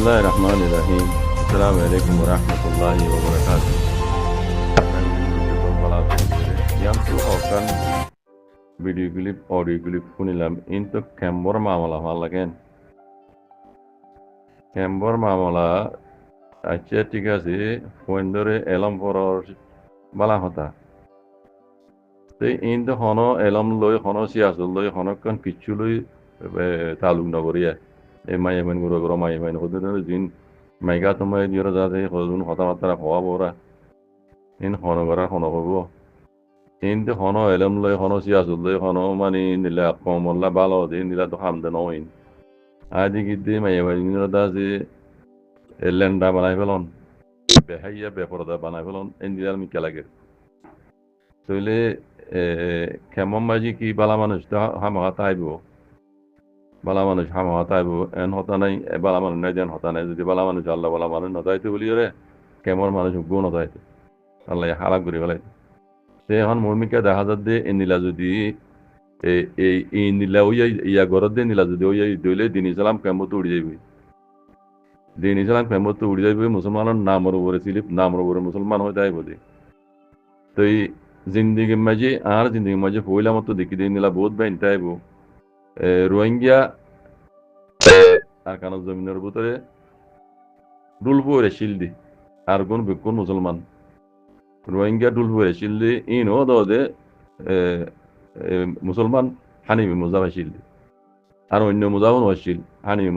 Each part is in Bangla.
Bismillahirrahmanirrahim. Assalamualaikum warahmatullahi wabarakatuh. Yantu hokan video klip, audio klip kunilam into kembor mamala halagen. Kembor mamala acha ঠিক আছে ফোন ধরে এলম পরর বালা হতা তে ইনতো হনো এলম লই হনো সিয়াসল লই হনকান কিচ্ছু লই তালুক নগরিয়া এই মাইয়ামেন গুরো গুরো মাইয়ামেন হদুন জিন মাইগা তোমায় দিরা যাতে হদুন কথাবার্তা হওয়া বড়া ইন হনো গরা হনো হবো ইনতো হনো এলম লই হনো সিয়াসল লই হনো মানে নিলা কমল্লা বালো দিন নিলা তো হামদে নইন আদি গিদ্দি মাইয়ামেন দিরা দাসে লেন্ডা বানাই ফেলন বেহাইয়া বেপরদা বানাই ফেলন ইন্দিয়াল মিকালাগে তইলে কেমন মাঝি কি বালা মানুষ হামা তাইব বালা মানুষ হামা তাইব এন হতা নাই বালা মানুষ নাই দেন হতা নাই যদি বালা মানুষ আল্লাহ বালা মানুষ নতাইতে বলি রে কেমন মানুষ গুণ নতাইতে আল্লাহ হালাক করে ফেলাই সে এখন মর্মিকা দেখা যাত দে এ নীলা যদি এই নীলা ওই ইয়া ঘরত দিয়ে নীলা যদি ওই দইলে দিন ইসলাম কেমত উড়ি যাইবি দিন ইসলাম কেমত উড়ি যাইবি মুসলমানের নামর উপরে সিলিপ নামর উপরে মুসলমান হয়ে যাইব দে তো এই জিন্দিগির মাঝে আর জিন্দিগির মাঝে পয়লা মতো দেখি দিয়ে নিলা বহুত বাইন তাইব রোহিঙ্গা আর কানো জমিনের ভিতরে ডুলপুরে শিলদি আর কোন মুসলমান রোহিঙ্গা ডুলপুরে শিলদি ইনও দে মুসলমান হানিবি মুজাফা শিলদি আর অন্য মুজাফা নশিল হানিবি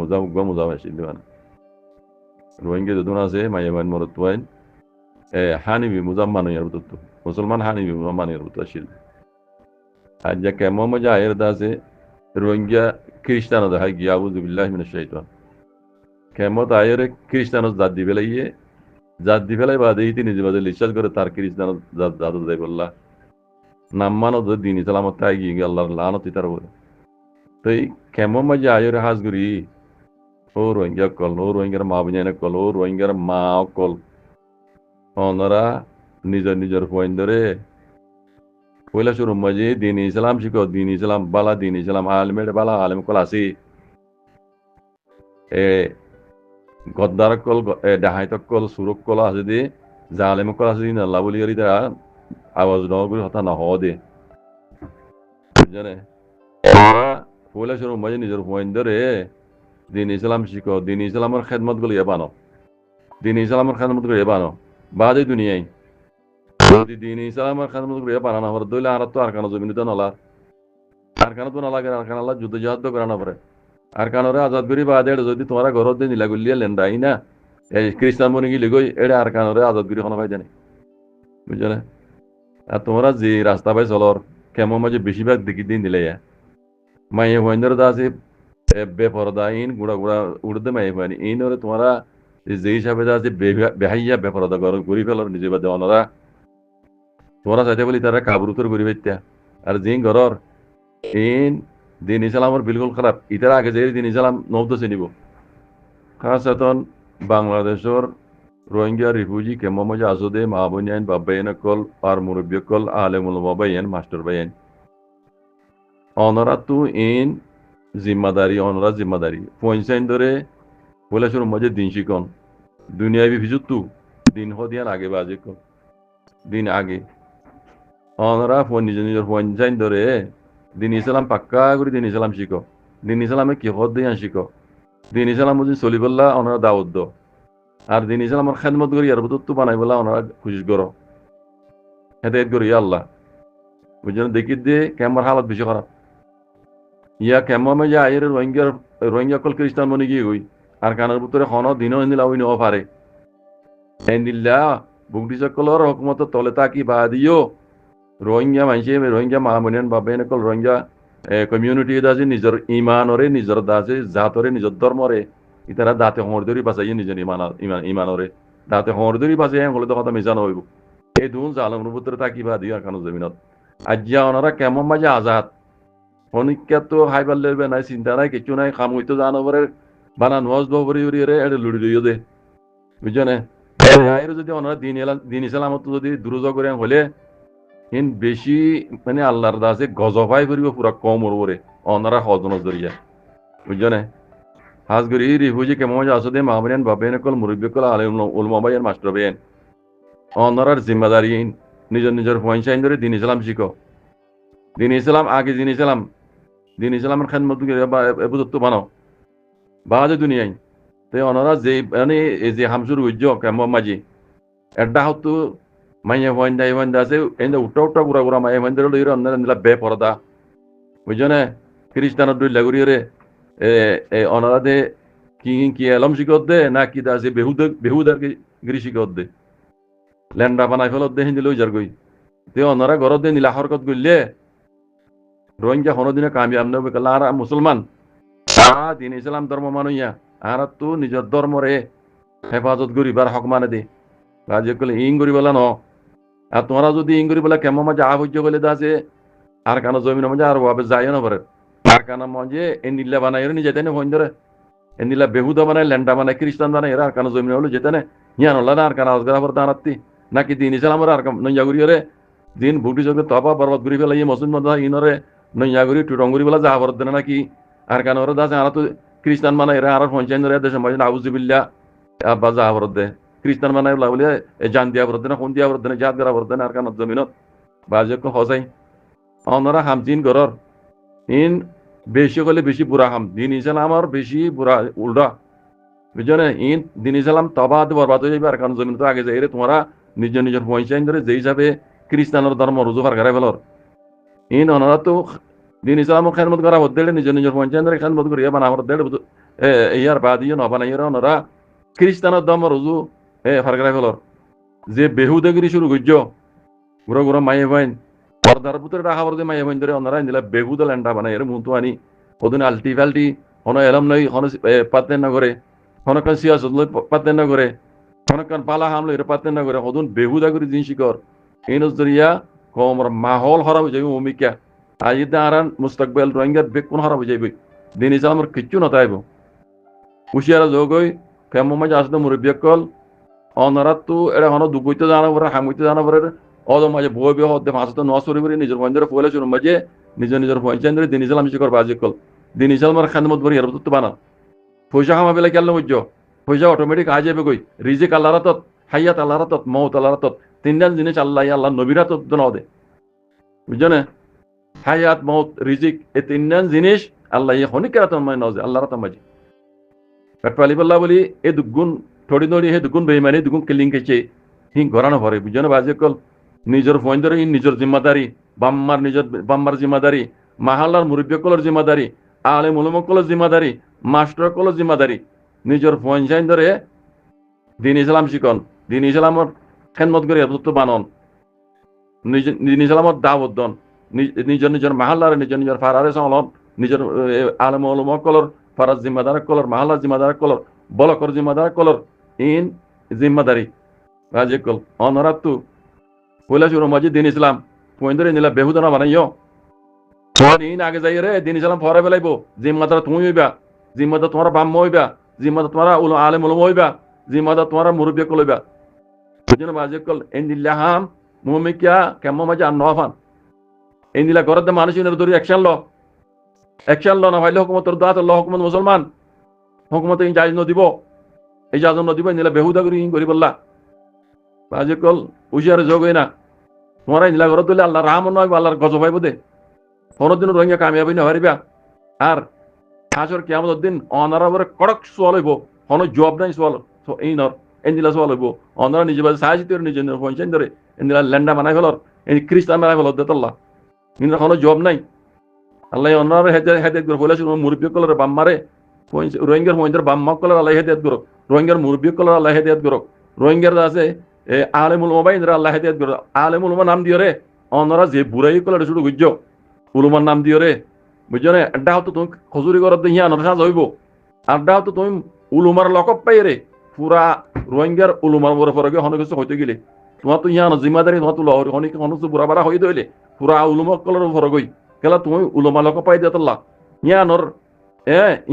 মুজাফা শিলদি মানে রোহিঙ্গা যদুন আছে মাইয়ামান মরত ওয়াইন হানিবি মুজাম্মান ইয়ার ভিতর মুসলমান হানিবি মুজাম্মান ইয়ার ভিতর শিল আর যা কেমন মজা আয়ের দাসে রোহিঙ্গা খ্রিস্টানো দেখা গিয়া আউযুবিল্লাহি মিনাশ শাইতান কেমত আয়ের খ্রিস্টানো জাত দি ফেলাইয়ে জাত দি ফেলাই বাদে ইতি নিজে বাদে বিশ্বাস করে তার খ্রিস্টানো জাত দেয় বললা নাম্মানো দিন ইসলামত তাই গিয়ে আল্লাহর লানত তার বলে তো এই কেমন মজা আয়ের হাজগুড়ি ও রোহিঙ্গা কল ও রোহিঙ্গার মা বুঝাইনা কল ও রোহিঙ্গার মা কল ওনারা নিজের পয়েন্ট ধরে পয়লা শুরু মাঝে দিন ইসলাম শিখো দিন ইসলাম বালা দিন ইসলাম আলমের বালা আলম কল আসি গদ্দার কল ডাহাইত কল সুরক কল আছে দি যা আলেম কল আছে দিন আল্লাহ বলি করি তারা আওয়াজ নগরী হতা না হওয়া দে বুঝলে পয়লা শুরু মাঝে নিজের পয়েন্ট ধরে দিন ইসলাম শিখো দিন ইসলামের খেদমত গুলো এবানো দিন ইসলামের খেদমত গুলো এবানো বাদে দুনিয়ায় যদি দিন ইসলামের খাদমত করে বানানো পারে দইলে আর তো আর কানো জমিনে তো নলার আর কানো তো নলাগে আর কান আল্লাহ যুদ্ধ জাহাদ করে না পারে আর কানোরে আজাদ করি বাদে যদি তোমার ঘরত দিয়ে নিলা গুলিয়ে লেন্ডাই না এই খ্রিস্টান মনে গিয়ে গই এটা আর কানোরে আজাদ করি কোনো পাই জানি বুঝছো না আর তোমরা যে রাস্তা পাই চলর কেমন মাঝে বেশিরভাগ দেখি দিন দিলে মাইয়ে হইন্দর দা আছে বেপরদা ইন গুড়া উড়তে মাইয়ে হয়নি ইন ওরে তোমরা যে হিসাবে আছে বেহাইয়া বেপরদা ঘুরি ফেলর নিজে বাদে অনরা তোমরা চাইতে বলি তারা কাবরুতর করি পাইতা আর যে ঘরর ইন দিন ইসলামর বিলকুল খারাপ ইতার আগে যে দিন ইসলাম নব্দ চিনিব খাস এখন বাংলাদেশের রোহিঙ্গা রিফিউজি কেমন মজা আসদে মা বোনাইন বাবাইন কল আর মুরব্বী কল আলেমুল বাবাইন মাস্টার বাইন অনরা তু ইন জিম্মাদারি জিম্মাদারি পয়সাইন ধরে বলে শুরু মজে দিন শিকন দুনিয়াবি ভিজুত তু দিন হদিয়ান আগে বাজে কল দিন আগে অনরা নিজের পঞ্চায়েত ধরে দিন ইসলাম পাক্কা করে দিন ইসলাম শিখো দিন ইসলামে কি হদ দিয়ে শিখো দিন ইসলাম বুঝি চলি বললা ওনারা দাওয়াত দো আর দিন ইসলামের খেদমত করি আর বুতত্ব বানাই বললা ওনারা খুশি করো হেদায়ত করি আল্লাহ বুঝলেন দেখি দিয়ে কেমন হালত বেশি খারাপ ইয়া কেমন যে আয়ের রোহিঙ্গা কল খ্রিস্টান মনে গিয়ে গই আর কানের ভিতরে হন দিনও নিলা ওই নেওয়া পারে দিল্লা বুকটি সকলের হকুমত তলে তাকি বা দিও রোহিঙ্গা মানুষে রোহিঙ্গা মা বোনেন বাবেন অকল রোহিঙ্গা কমিউনিটি আছে নিজের ইমানরে নিজের দাসে জাতরে নিজের ধর্মরে ইতারা দাঁতে হর ধরি বাঁচাই নিজের ইমানরে দাঁতে হর ধরি বাঁচাই হলে তো কথা মিজান হইব এই দুন জালমের ভিতরে তাকিবা দিও এখানো জমিনত আজিয়া ওনারা কেমন মাঝে আজাদ হনিকা তো হাই পারলে নাই চিন্তা নাই কিছু নাই খাম হইতো জানো পরে বানা নজ বরি রে এটা লুড়ি লইও দে বুঝছো না যদি ওনারা দিন ইসলামত যদি দুরুজ করে হলে হিন বেশি মানে আল্লাহর দাসে গজফাই করিব পুরা কম ওরে অনারা হজনজ ধরিয়া বুঝছো না হাজগুড়ি রিফুজি কেমন আসদে মাহমিয়ান বাবেন কল মুরব্বিকল আলিম উলমা ভাইয়ের মাস্টার বেন অনরার জিম্মাদারি নিজের নিজের পয়সা ধরে দিন ইসলাম শিখো দিন ইসলাম আগে দিন ইসলামের খেদমত বা বুঝতো বানো বাজে দুনিয়ায় তে অনরা যে মানে এই যে হামসুর উজ্জ কেমন মাঝি এড্ডা হতো মাইয়া হইন্দা আছে এনে উঠা গুড়া গুড়া মাইয়া হইন্দা লইরে অন্যরা নিলা বে পরদা বুঝছনে খ্রিস্টানের দুই লাগুরি রে অনরা দে কি এলম শিকত দে না কি দা আছে বেহুদার গিরি শিকত দে ল্যান্ডা বানাই ফেলত দে হিন্দি লই যার গই তে অনরা ঘরত দে নীলা হরকত গইলে রোহিঙ্গা কোনোদিনে কামিয়াব নবে কালা আর মুসলমান দিন ইসলাম ধর্ম মানুইয়া আর তো নিজের ধর্মরে হেফাজত করিবার হক মানে দে রাজ্য কলে ইং করি বলা ন আর তোমরা যদি ইং করি বলে কেমন মাঝে আহ্য করলে আছে আর কানো জমিনের মাঝে আর ভাবে যাইও না পারে আর কানা মাঝে এ নীলা বানাই নি যেতে না ফোন ধরে এ নীলা বেহুদা বানায় ল্যান্ডা বানায় খ্রিস্টান বানায় এরা আর কানো জমিনে হলো যেতে না ইয়ান হল্লা না আর কানা আজগা পর দাঁড়াতি নাকি দিন ইসলামের আর নইয়া করি রে দিন বুটি চোখে তপা বরবাদ করি ফেলাই মুসলমান ইনরে নইয়া করি টুটঙ্গুরি বলা যা বরদ দেনা নাকি আর কানো ওরা দাসে আর তো খ্রিস্টান বানায় এরা আর পঞ্চায়েত ধরে দেশে মাঝে আউজুবিল্লা বা যা বরদ দে খ্রিস্টান বানায় বলে জান দিয়া বরদ না কোন দিয়া বরদ না জাত গরা বরদ না আর কানো জমিনত বাজে হসাই অনরা হামচিন গরর ইন বেশি হলে বেশি বুড়া হাম দিন ইসলামর বেশি বুড়া উল্টা বুঝছো ইন দিন ইসলাম তবাদ বরবাদ হয়ে যাবে আর কারণ জমিন তো আগে যাই রে তোমরা নিজের পয়সা ধরে যে হিসাবে খ্রিস্টানের ধর্ম রুজু ফার গাড়াই ফেলর ইন অনরা তো দিন ইসলামের খেদমত করা হতে নিজের পয়সা ধরে খেদমত করিয়া বানা হতে ইয়ার বাদ ইয়ে নবানা ইয়ে ওনারা খ্রিস্টানের ধর্ম রুজু ফার গাড়াই ফেলর যে বেহুদেগিরি শুরু করছ গুড়ো গুড়ো মাইয়ে বাইন পর্দার ভিতরে রাখা পড়তে মাইয়ে বাইন ধরে ওনারা নিলা বেহুদা ল্যান্ডা বানাই এর মুন্তু আনি ওদিন আলটি ফাল্টি হন এলম নই হন পাতেন না করে হনকান সিয়াসত লই পাতেন না করে হনকান পালা হামলো এর পাতেন না করে ওদিন বেহুদা করে জিনিস কর এই নজরিয়া কমর মাহল খারাপ হয়ে যাবে অমিকা আজিদা আরান মুস্তাকবেল রোহিঙ্গার বেকুন খারাপ হয়ে যাবে দিন ইসলামের কিচ্ছু নতাইব হুশিয়ারা যোগই ফেমো মাঝে আসতে মুরব্বিয়কল অনারা তো এটা হন দুগইতে জানা পরে হামইতে জানা পরে অদ মাঝে বই বিয়ে হতে মাছ তো নসরি করে নিজের পয়েন্টের ফলে শুরু মাঝে নিজের পয়েন্ট দিন ইসলাম শিকর বাজি কল দিন ইসলামের খাদমত ভরি এর তো বানা পয়সা খামা বেলা কেন বুঝছো পয়সা অটোমেটিক আজ যাবে কই রিজিক আল্লাহ রাতত হাইয়াত আল্লাহ রাতত মৌত আল্লাহ রাতত তিনজন জিনিস আল্লাহ নবীরা তো ন দে বুঝছো না হায়াত মৌত রিজিক এই তিনজন জিনিস আল্লাহ হনিক রাতন মানে নজে আল্লাহ রাতন মাঝে পেটপালি বল্লা বলি এই দুগুণ থোড়ি নড়ি হে দুগুণ বেইমানি দুগুণ কিলিং কেছে হিং ঘরানো ভরে বুঝছো না বাজি কল নিজের পয়েন্টের নিজের জিম্মাদারি বাম্মার জিম্মাদারি মাহাল্লার মুরব্বিকলের জিম্মাদারি আলেম উলামাকলের জিম্মাদারি মাস্টার কলের জিম্মাদারি নিজের পয়েন্ট ধরে দিন ইসলাম শিকন দিন ইসলামর খেদমত করে এত বানন দিন ইসলামর দাওয়াত দন নিজের মাহাল্লার নিজের ফারারে চলন নিজের আলেম উলামাকলের ফারাজ জিম্মাদার কলর মাহাল্লার জিম্মাদার কলর বলকর জিম্মাদার কলর ইন জিম্মাদারি রাজে কল অনরাতু পয়লা শুরু মাঝে দিন ইসলাম পয়েন্ট ধরে নিলা বেহুদনা বানাইও দিন আগে যাই রে দিন ইসলাম ফরে ফেলাইব জিম্মাদার তুমি হইবা জিম্মাদার তোমার বাম্ম হইবা জিম্মাদার তোমার আলেম উলম হইবা জিম্মাদার তোমার মুরব্বী কল হইবা বুঝছেন বাজে কল এন্দিল্লাহাম মুমিকিয়া কেমন মাঝে আর নফান এন্দিলা ঘরের মানুষ ধরি অ্যাকশন ল না ভাইলে হুকুমতর দাঁত আল্লাহ হুকুমত মুসলমান হুকুমত জায়জ নদিব এই জাজম নদিব নিলা বেহুদা করি বললা বাজে কল উশিয়ারে যোগ না তোমার নিলা ঘর দিলে আল্লাহ রাম নয় আল্লাহর গজব হইব দে কোনোদিন রোহিঙ্গা কামিয়াবি না হারিবা আর হাসর কিয়ামতের দিন অনারা বরে কড়ক সোয়াল হইব কোনো জবাব নাই সোয়াল এই নর এন্দিলা সোয়াল হইব অনারা নিজে বাজে সাহায্য করে নিজে পয়সা ধরে এন্দিলা ল্যান্ডা বানাই ফেলর এই খ্রিস্টান বানাই ফেলর দেতল্লাহ কিন্তু কোনো জবাব নাই আল্লাহ অনারা হেদায়েত করে বলেছিল মুরব্বী কলর বাম্মারে রোহিঙ্গার পয়েন্টের বাম্মা কলর আল্লাহ হেদায়েত করো রোহিঙ্গার মুরব্বী কলর আল্লাহ হেদায়েত করো রোহিঙ্গার আছে আলেমুল মোবাইল আল্লাহ হেদায়েত করো আলেমুল উলমা নাম দিও রে অনরা যে বুড়াই কলর শুরু বুঝছো উলুমার নাম দিও রে বুঝছো না আড্ডা হতো তুমি খজুরি করত দিয়ে আনর সাজ হইব আড্ডা হতো তুমি উলুমার লকব পাই রে পুরা রোহিঙ্গার উলুমার বড় ফরকে হন কিছু হইতে গেলে তোমার তো ইয়ান জিম্মাদারি তোমার তো লহরি অনেক মানুষ বুড়া বাড়া হইতে হইলে পুরা উলুমা কলর ফরক হই কেলা তুমি উলুমা লকব পাই দিয়াতল্লা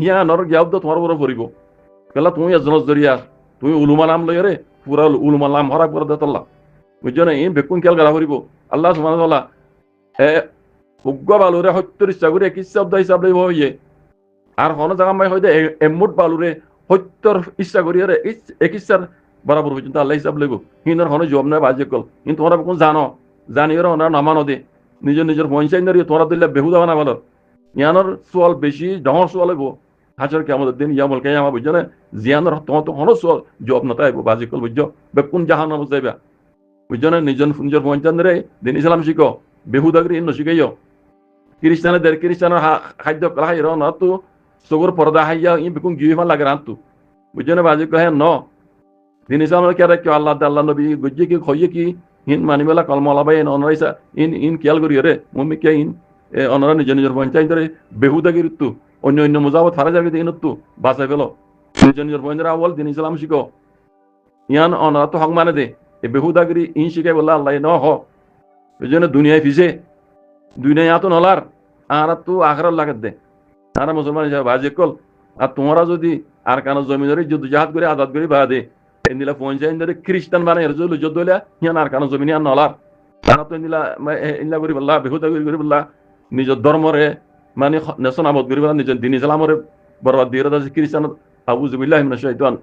ইয়ানর গিয়াব তোমার বড় ফরিব কেলা তুমি এজনস জরিয়া তুমি উলুমা নাম লই রে পুরা উলুমা নাম হরাক করে দিয়াতল্লা বুঝছো না এই বেকুন খেয়াল গাড়া ফরিব আল্লাহ সুবহানাহু ওয়া তাআলা উগ্র বালুরে 70 ইচ্ছা করে কি শব্দ হিসাব লইব হইয়ে আর হন জায়গা মাই হয়তো এমুট বালুরে সত্যর ইচ্ছা করি রে এক ইচ্ছার বরাবর পর্যন্ত আল্লাহ হিসাব লইব হিন্দর হন জব নয় বাজে কল কিন্তু তোমরা কোন জানো জানি ওরা ওনারা নামানো দে নিজের পঞ্চায়েত তোমরা দিলে বেহুদা বানা বলো ইয়ানোর সোয়াল বেশি ডহর সোয়াল হইব হাজার কে আমাদের দিন ইয়ামল কে আমার বুঝছো না জিয়ানোর তোমার তো হনো সোয়াল জব না তাইব বাজে কল বুঝছো কোন জাহান নাম যাইবা বুঝছো না নিজের পঞ্চায়েত রে দিন ইসলাম শিখো বেহুদাগরি ইন্ন শিখাইও খ্রিস্টানের খাদ্য খাই না তো চকুর পর্দা হাইয়া ই বেকুন গিয়ে লাগে রান্তু বুঝছো না বাজে কহে ন দিন ইসলাম কে কেউ আল্লাহ আল্লাহ নবী গুজিয়ে কি খইয়ে কি হিন মানি বেলা কলমলা বাই অনরাইসা ইন খেয়াল করি রে মম্মি কে ইন অনরা নিজের পঞ্চায়েত বেহুদাগির তু অন্য মুজাবত ফারা যাবে ইনতু বাঁচাই পেল নিজের পঞ্চায়েত আওয়াল দিন ইসলাম শিখো ইয়ান অনরা তো হক মানে দে এ বেহুদাগিরি ইন শিখাই বললা আল্লাহ ন হ ওই জন্য দুনিয়ায় ফিসে দুনিয়ায় আতো নলার আর তো আখরার লাগাত দে আর মুসলমান হিসাবে বাজে কল আর তোমরা যদি আর কান জমিনের যুদ্ধ জাহাজ করে আজাদ করে বা দে এনিলা পঞ্চায়েত ধরে খ্রিস্টান মানে এর জন্য যুদ্ধ হইলা হিয়ান আর কান জমিনে আর নলার তারা তো এনিলা করি বললা বেহুদাগিরি করি বললা নিজের ধর্মরে মানে নেশন আবদ করি বললা নিজের দিন ইসলামরে বরবাদ দিয়ে খ্রিস্টান আবু জুবিল্লাহ মিনাশ শাইতান